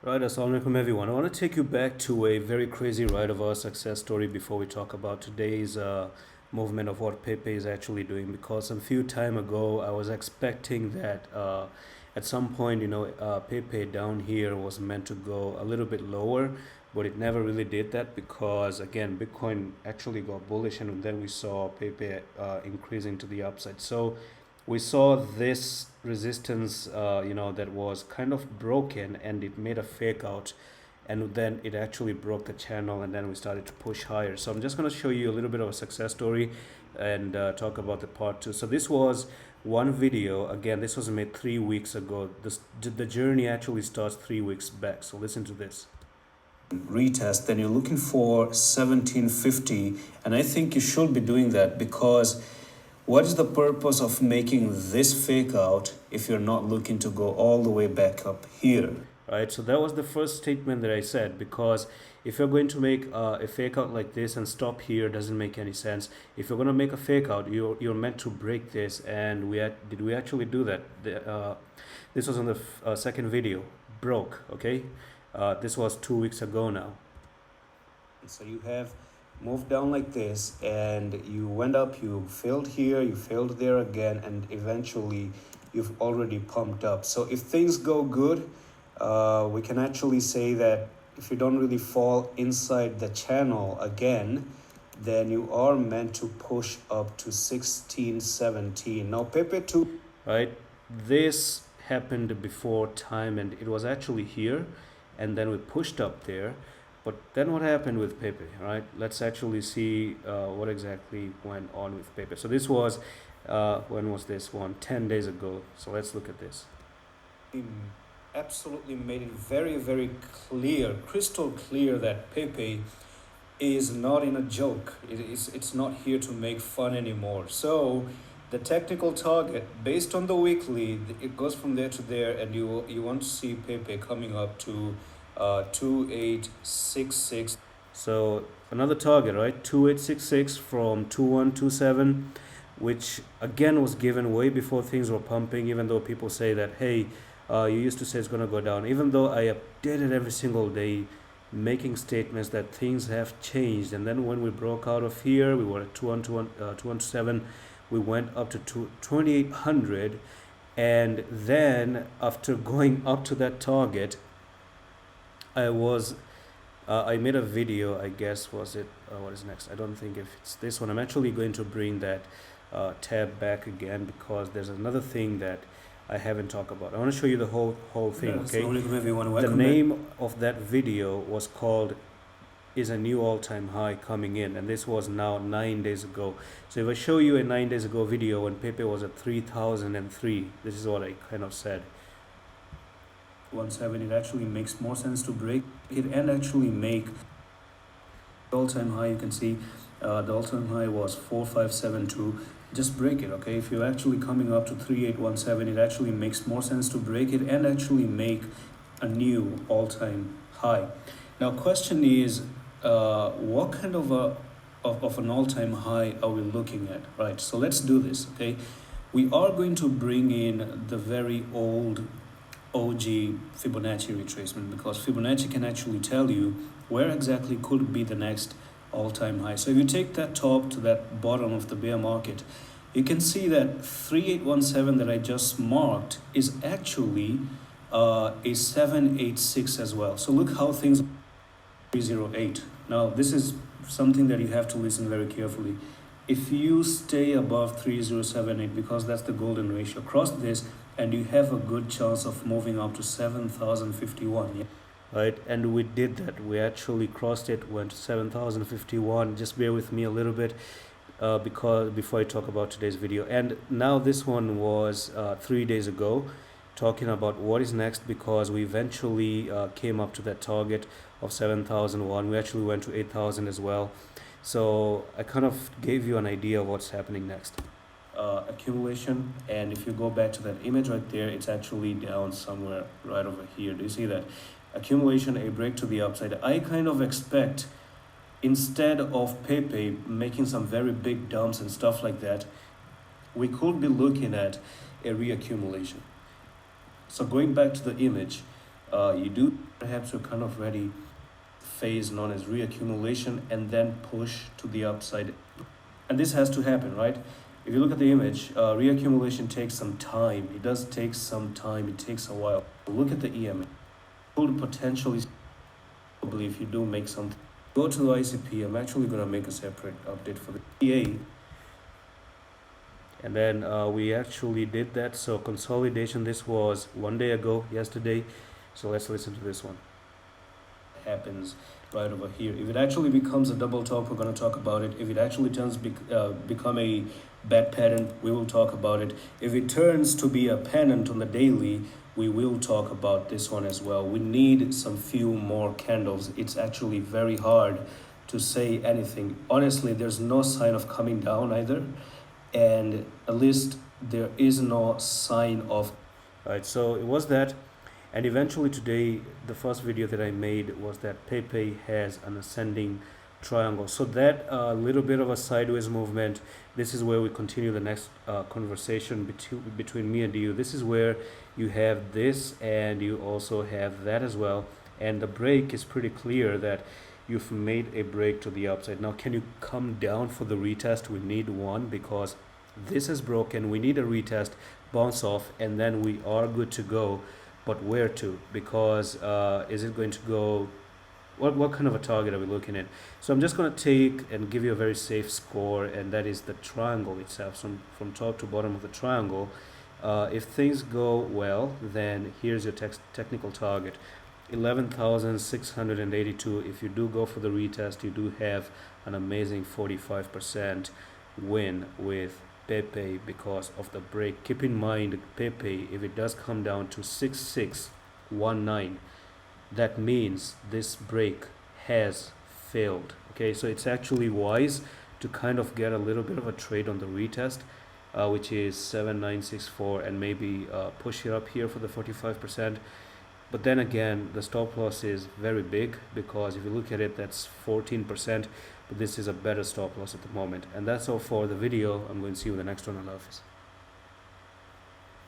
Right, assalamualaikum everyone. I want to take you back to a very crazy ride of our success story before we talk about today's movement of what Pepe is actually doing. Because a few time ago, I was expecting that at some point, Pepe down here was meant to go a little bit lower, but it never really did that because again, Bitcoin actually got bullish, and then we saw Pepe increasing to the upside. So we saw this resistance, that was kind of broken, and it made a fake out, and then it actually broke the channel, and then we started to push higher. So I'm just going to show you a little bit of a success story and talk about the part two. So this was one video. Again, this was made 3 weeks ago. The journey actually starts 3 weeks back. So listen to this. Retest, then you're looking for 1750, and I think you should be doing that because what is the purpose of making this fake out if you're not looking to go all the way back up here? Right, so that was the first statement that I said, because if you're going to make a fake out like this and stop here, doesn't make any sense. If you're going to make a fake out, you're meant to break this, and did we actually do that? This was on the second video, broke, okay? This was 2 weeks ago now. So you have moved down like this, and you went up, you failed here, you failed there again, and eventually you've already pumped up. So if things go good, we can actually say that if you don't really fall inside the channel again, then you are meant to push up to 16, 17. Now Pepe 2, right, this happened before time, and it was actually here, and then we pushed up there. But then what happened with Pepe, right? Let's actually see what exactly went on with Pepe. So this was, when was this one? 10 days ago. So let's look at this. He absolutely made it very, very clear, crystal clear that Pepe is not in a joke. It's not here to make fun anymore. So the technical target, based on the weekly, it goes from there to there, and you want to see Pepe coming up to 2866. So another target, right? 2866 from 2127, which again was given way before things were pumping, even though people say that, hey, you used to say it's going to go down. Even though I updated every single day, making statements that things have changed. And then when we broke out of here, we were at 217, we went up to 2800. And then after going up to that target, I made a video, I guess, was it, what is next? I don't think if it's this one. I'm actually going to bring that tab back again because there's another thing that I haven't talked about. I want to show you the whole thing, okay? The name of that video was called Is a New All-Time High Coming In, and this was now 9 days ago. So if I show you a 9 days ago video when Pepe was at 3003, this is what I kind of said. 17, it actually makes more sense to break it and actually make all-time high. You can see the all-time high was 4572. Just break it, okay? If you're actually coming up to 3817, it actually makes more sense to break it and actually make a new all-time high. Now question is, what kind of an all-time high are we looking at? Right, so let's do this, okay? We are going to bring in the very old OG Fibonacci retracement, because Fibonacci can actually tell you where exactly could be the next all-time high. So if you take that top to that bottom of the bear market, you can see that 3817 that I just marked is actually a 786 as well. So look how things 308. Now this is something that you have to listen very carefully. If you stay above 3078, because that's the golden ratio, cross this and you have a good chance of moving up to 7051. Yeah? Right, and we did that. We actually crossed it, went to 7051. Just bear with me a little bit because before I talk about today's video. And now this one was 3 days ago, talking about what is next, because we eventually came up to that target of 7001. We actually went to 8000 as well. So I kind of gave you an idea of what's happening next. Accumulation, and if you go back to that image right there, it's actually down somewhere right over here. Do you see that? Accumulation, a break to the upside. I kind of expect, instead of Pepe making some very big dumps and stuff like that, we could be looking at a reaccumulation. So going back to the image, You do perhaps you're kind of ready phase known as reaccumulation and then push to the upside. And this has to happen, right? If you look at the image, reaccumulation takes some time. It does take some time. It takes a while. Look at the EMA. Full potential is probably if you do make something. Go to the ICP. I'm actually going to make a separate update for the PA. And then we actually did that. So consolidation, this was 1 day ago, yesterday. So let's listen to this one. Happens right over here. If it actually becomes a double top, we're going to talk about it. If it actually become a bad pattern, we will talk about it. If it turns to be a pennant on the daily, we will talk about this one as well. We need some few more candles. It's actually very hard to say anything. Honestly, there's no sign of coming down either, and at least there is no sign of. All right, so it was that. And eventually today, the first video that I made was that Pepe has an ascending triangle. So that little bit of a sideways movement, this is where we continue the next conversation between me and you. This is where you have this and you also have that as well. And the break is pretty clear that you've made a break to the upside. Now, can you come down for the retest? We need one because this is broken. We need a retest, bounce off, and then we are good to go. But where to? Because is it going to go, what kind of a target are we looking at? So I'm just going to take and give you a very safe score, and that is the triangle itself. So from top to bottom of the triangle, if things go well, then here's your technical target, 11,682. If you do go for the retest, you do have an amazing 45% win with Pepe because of the break. Keep in mind, Pepe, if it does come down to 6619, that means this break has failed. Okay, so it's actually wise to kind of get a little bit of a trade on the retest, which is 7964, and maybe push it up here for the 45%. But then again, the stop loss is very big because if you look at it, that's 14%. But this is a better stop loss at the moment. And that's all for the video. I'm going to see you in the next one. I love this.